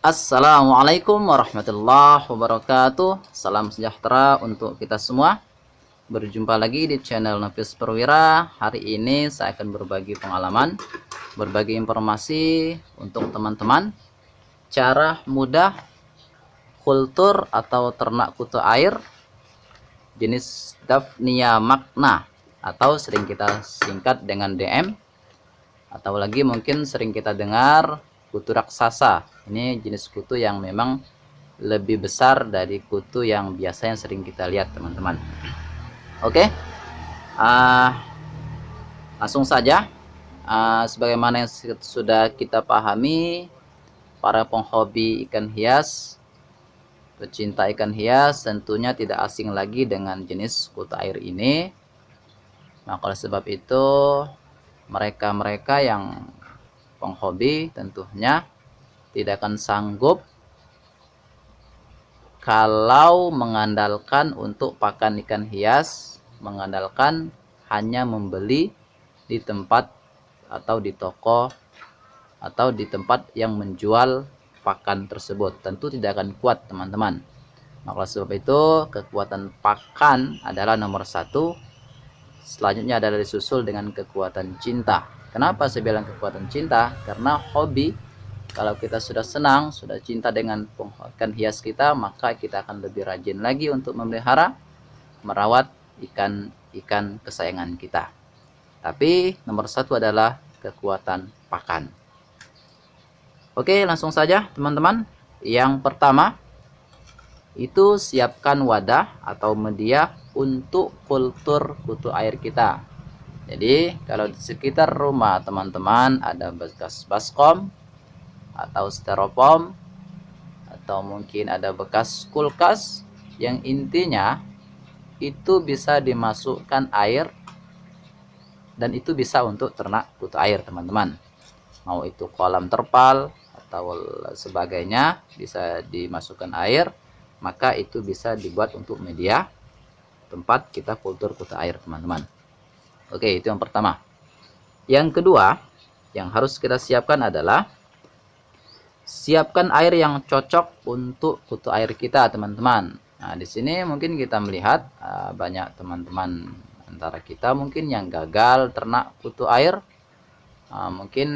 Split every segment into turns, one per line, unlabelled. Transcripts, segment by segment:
Assalamualaikum warahmatullahi wabarakatuh. Salam sejahtera untuk kita semua. Berjumpa lagi di channel Nafis Perwira. Hari ini saya akan berbagi pengalaman, berbagi informasi untuk teman-teman. Cara mudah kultur atau ternak kutu air jenis Daphnia magna, atau sering kita singkat dengan DM, atau lagi mungkin sering kita dengar kutu raksasa. Ini jenis kutu yang memang lebih besar dari kutu yang biasa yang sering kita lihat, teman-teman. Oke, langsung saja. Sebagaimana yang sudah kita pahami, para penghobi ikan hias, pecinta ikan hias tentunya tidak asing lagi dengan jenis kutu air ini. Nah, oleh sebab itu mereka-mereka yang penghobi tentunya tidak akan sanggup kalau mengandalkan untuk pakan ikan hias, mengandalkan hanya membeli di tempat atau di toko atau di tempat yang menjual pakan tersebut. Tentu tidak akan kuat, teman-teman. Maka sebab itu kekuatan pakan adalah nomor satu. Selanjutnya adalah disusul dengan kekuatan cinta. Kenapa saya bilang kekuatan cinta? Karena hobi, kalau kita sudah senang, sudah cinta dengan ikan hias kita, maka kita akan lebih rajin lagi untuk memelihara, merawat ikan-ikan kesayangan kita. Tapi nomor satu adalah kekuatan pakan. Oke, langsung saja teman-teman. Yang pertama, itu siapkan wadah atau media untuk kultur kutu air kita. Jadi kalau di sekitar rumah teman-teman ada bekas baskom atau styrofoam, atau mungkin ada bekas kulkas, yang intinya itu bisa dimasukkan air, dan itu bisa untuk ternak kutu air, teman-teman. Mau itu kolam terpal atau sebagainya bisa dimasukkan air, maka itu bisa dibuat untuk media tempat kita kultur kutu air, teman-teman. Oke, itu yang pertama. Yang kedua yang harus kita siapkan adalah siapkan air yang cocok untuk kutu air kita, teman-teman. Nah, di sini mungkin kita melihat banyak teman-teman antara kita mungkin yang gagal ternak kutu air. Mungkin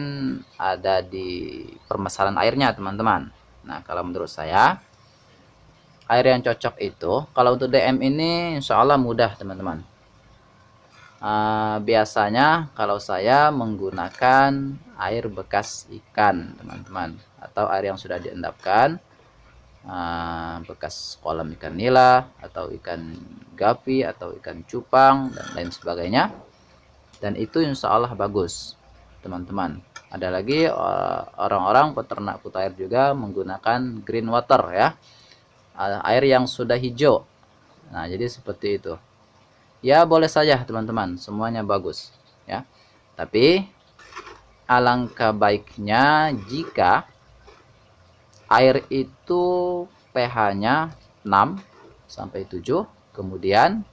ada di permasalahan airnya, teman-teman. Nah, kalau menurut saya air yang cocok itu, kalau untuk DM ini insya Allah mudah, teman-teman. Biasanya kalau saya menggunakan air bekas ikan, teman-teman, atau air yang sudah diendapkan, bekas kolam ikan nila atau ikan gapi atau ikan cupang dan lain sebagainya, dan itu insya Allah bagus, teman-teman. Ada lagi orang-orang peternak kutu air juga menggunakan green water, ya, air yang sudah hijau. Nah, jadi seperti itu. Ya, boleh saja, teman-teman, semuanya bagus, ya. Tapi alangkah baiknya jika air itu pH-nya 6 sampai 7, kemudian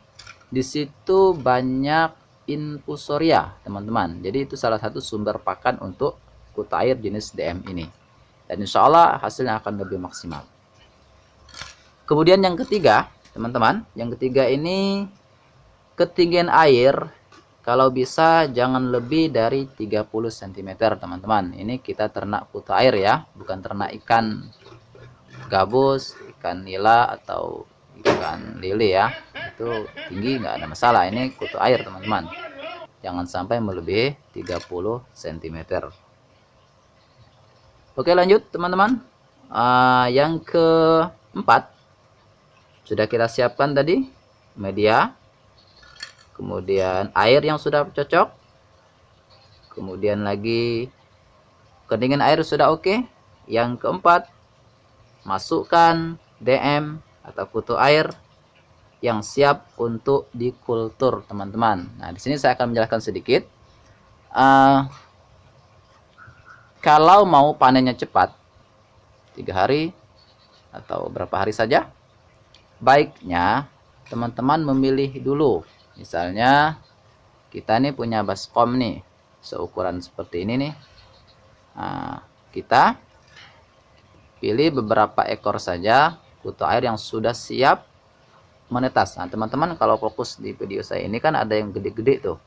di situ banyak infusoria, teman-teman. Jadi itu salah satu sumber pakan untuk kutu air jenis DM ini. Dan insya Allah hasilnya akan lebih maksimal. Kemudian yang ketiga, teman-teman, yang ketiga ini ketinggian air kalau bisa jangan lebih dari 30 cm, teman-teman. Ini kita ternak kutu air, ya, bukan ternak ikan gabus, ikan nila atau ikan lele, ya. Itu tinggi nggak ada masalah. Ini kutu air, teman-teman. Jangan sampai melebihi 30 cm. Oke, lanjut, teman-teman. Yang keempat sudah kita siapkan tadi media, kemudian air yang sudah cocok, kemudian lagi ketinggian air sudah oke. Yang keempat, masukkan DM atau kutu air yang siap untuk dikultur, teman-teman. Nah, di sini saya akan menjelaskan sedikit. Kalau mau panennya cepat, 3 hari atau berapa hari saja, baiknya teman-teman memilih dulu. Misalnya kita nih punya baskom nih seukuran seperti ini nih. Kita pilih beberapa ekor saja kutu air yang sudah siap menetas. Nah, teman-teman kalau fokus di video saya ini kan ada yang gede-gede tuh.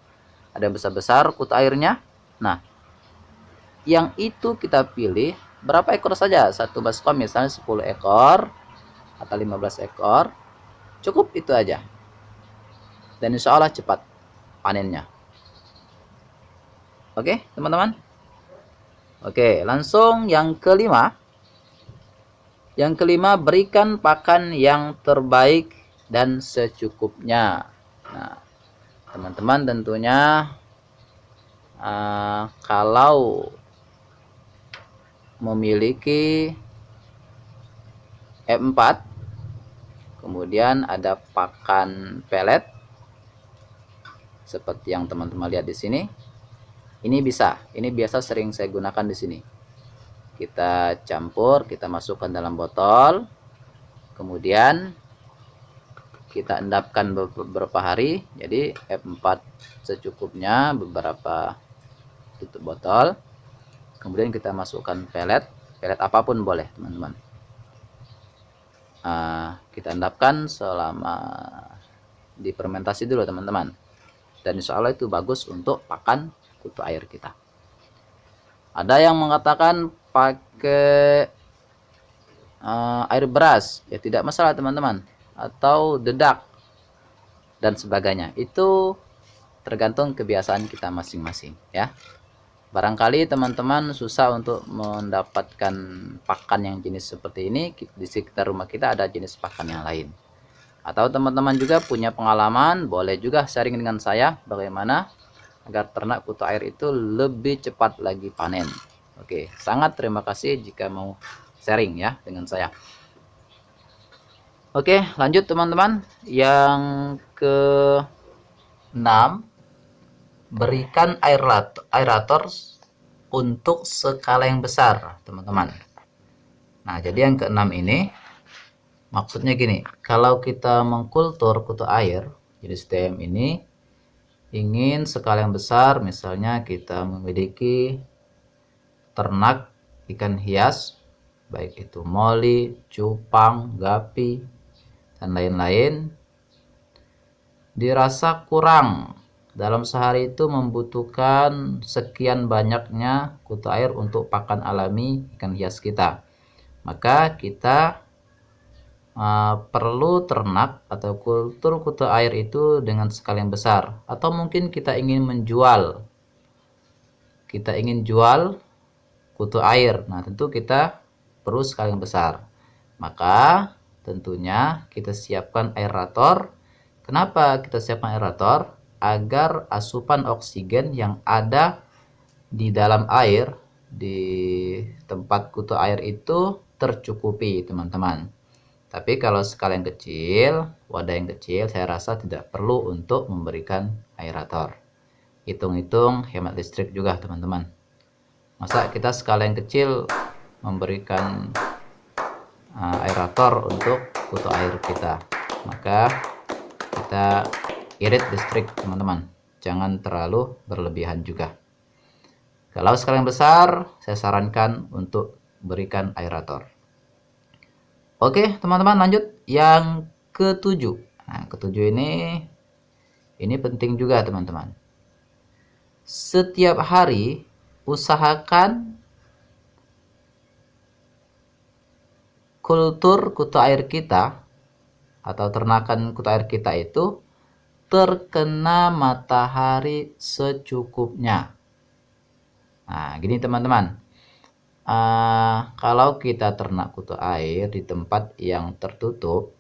Ada yang besar-besar kutu airnya. Nah, yang itu kita pilih berapa ekor saja. Satu baskom misalnya 10 ekor atau 15 ekor. Cukup itu aja. Dan insya Allah cepat panennya. Oke, teman-teman. Oke, langsung yang kelima. Yang kelima, berikan pakan yang terbaik dan secukupnya. Nah, teman-teman tentunya kalau memiliki F4, kemudian ada pakan pelet seperti yang teman-teman lihat di sini. Ini bisa, ini biasa sering saya gunakan di sini. Kita campur, kita masukkan dalam botol, kemudian kita endapkan beberapa hari. Jadi F4 secukupnya, beberapa tutup botol. Kemudian kita masukkan pelet apapun boleh teman-teman. Kita endapkan selama difermentasi dulu teman-teman. Dan insya Allah itu bagus untuk pakan kutu air kita. Ada yang mengatakan pakai air beras, ya tidak masalah teman-teman, atau dedak dan sebagainya. Itu tergantung kebiasaan kita masing-masing ya. Barangkali teman-teman susah untuk mendapatkan pakan yang jenis seperti ini. Di sekitar rumah kita ada jenis pakan yang lain. Atau teman-teman juga punya pengalaman, boleh juga sharing dengan saya bagaimana agar ternak kutu air itu lebih cepat lagi panen. Oke, sangat terima kasih jika mau sharing ya dengan saya. Oke, lanjut teman-teman. Yang ke-6, berikan aerator untuk skala yang besar, teman-teman. Nah, jadi yang ke-6 ini maksudnya gini, kalau kita mengkultur kutu air jenis TM ini ingin skala yang besar, misalnya kita memiliki ternak ikan hias, baik itu moli, cupang, gapi, dan lain-lain, dirasa kurang. Dalam sehari itu membutuhkan sekian banyaknya kutu air untuk pakan alami ikan hias kita. Maka kita perlu ternak atau kultur kutu air itu dengan skala yang besar. Atau mungkin kita ingin menjual. Kita ingin jual kutu air. Nah, tentu kita perlu skala yang besar. Maka tentunya kita siapkan aerator. Kenapa kita siapkan aerator? Agar asupan oksigen yang ada di dalam air, di tempat kutu air itu tercukupi teman-teman. Tapi kalau skala yang kecil, wadah yang kecil, saya rasa tidak perlu untuk memberikan aerator. Hitung-hitung hemat listrik juga teman-teman. Masa kita skala yang kecil memberikan aerator untuk kutu air kita, maka kita irit listrik teman-teman, jangan terlalu berlebihan juga. Kalau skala yang besar, saya sarankan untuk berikan aerator. Oke teman-teman, lanjut yang ke-7. Nah, ke-7 ini penting juga teman-teman. Setiap hari usahakan kultur kutu air kita atau ternakan kutu air kita itu terkena matahari secukupnya. Nah, gini teman-teman. Kalau kita ternak kutu air di tempat yang tertutup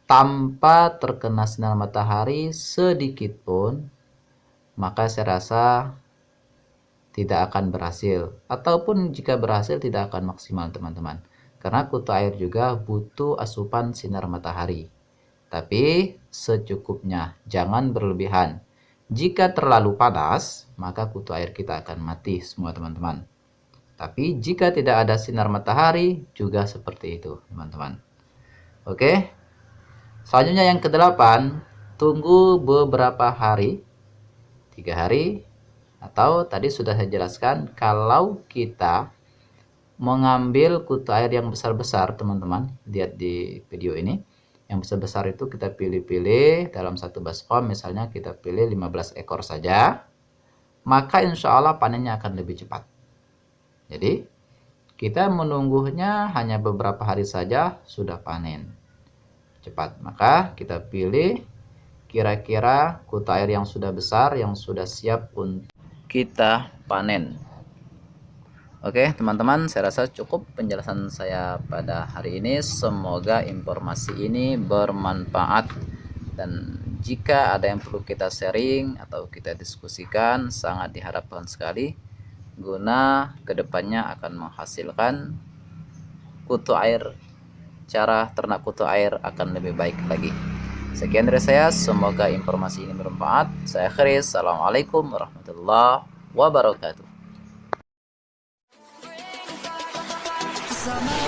tanpa terkena sinar matahari sedikit pun, maka saya rasa tidak akan berhasil. Ataupun jika berhasil tidak akan maksimal teman-teman. Karena kutu air juga butuh asupan sinar matahari. Tapi secukupnya, jangan berlebihan. Jika terlalu panas, maka kutu air kita akan mati semua teman-teman. Tapi jika tidak ada sinar matahari, juga seperti itu teman-teman. Oke. Selanjutnya yang ke-8, tunggu beberapa hari, 3 hari, atau tadi sudah saya jelaskan, kalau kita mengambil kutu air yang besar-besar, teman-teman. Lihat di video ini. Yang besar-besar itu kita pilih-pilih dalam satu baskom, misalnya kita pilih 15 ekor saja. Maka insya Allah panennya akan lebih cepat. Jadi kita menunggunya hanya beberapa hari saja sudah panen cepat. Maka kita pilih kira-kira kutu air yang sudah besar, yang sudah siap untuk kita panen. Oke teman-teman, saya rasa cukup penjelasan saya pada hari ini. Semoga informasi ini bermanfaat, dan jika ada yang perlu kita sharing atau kita diskusikan, sangat diharapkan sekali guna kedepannya akan menghasilkan kutu air, cara ternak kutu air akan lebih baik lagi. Sekian dari saya, semoga informasi ini bermanfaat. Saya akhiri, assalamualaikum warahmatullahi wabarakatuh.
Summer